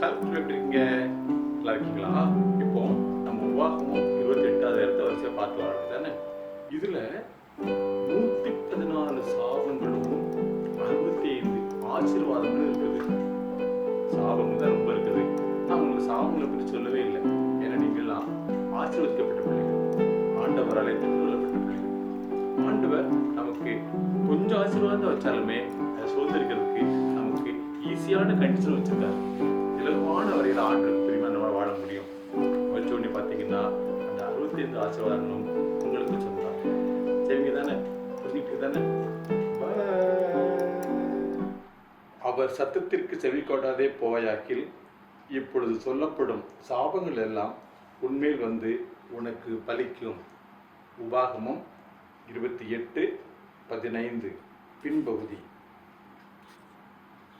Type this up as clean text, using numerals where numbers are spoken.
எப்படி இருக்கீங்க? நல்லா இருக்கீங்களா? இப்போ நம்ம உபாகமம் 28வது இடத்த வரிசையா பார்த்து வரோம் தானே. இதுல 114 சாபங்களும் 65 ஆசீர்வாதங்களும் இருக்குது. சாபங்கள் தான் ரொம்ப இருக்குது. நான் உங்களுக்கு சாபங்களை பற்றி சொல்லவே இல்லை. ஏன்னா நீங்கள்லாம் ஆசீர்வதிக்கப்பட்ட பிள்ளைகள், ஆண்டவர் அழைத்து கொள்ளப்பட்ட பிள்ளைகள். ஆண்டவர் நமக்கு கொஞ்சம் ஆசீர்வாதம் வச்சாலுமே அதை சோதரிக்கிறதுக்கு நமக்கு ஈஸியான கண்டிஷன் வச்சிருக்காரு. இலகுவான வரையில் ஆண்டுக்கு பிரிமா நம்ம வாழ முடியும். வச்சோடனே பார்த்தீங்கன்னா அந்த 65 ஆசீர்வாதங்களும் உங்களுக்கு சொன்னார். சரிங்க தானே? புரிஞ்சுக்கிட்டு தானே? அவர் சத்தத்திற்கு செவி கொடாதே போவாயாக்கில் இப்பொழுது சொல்லப்படும் சாபங்கள் எல்லாம் உன்மேல் வந்து உனக்கு பலிக்கும். உபாகமம் 28:15 பின்பகுதி.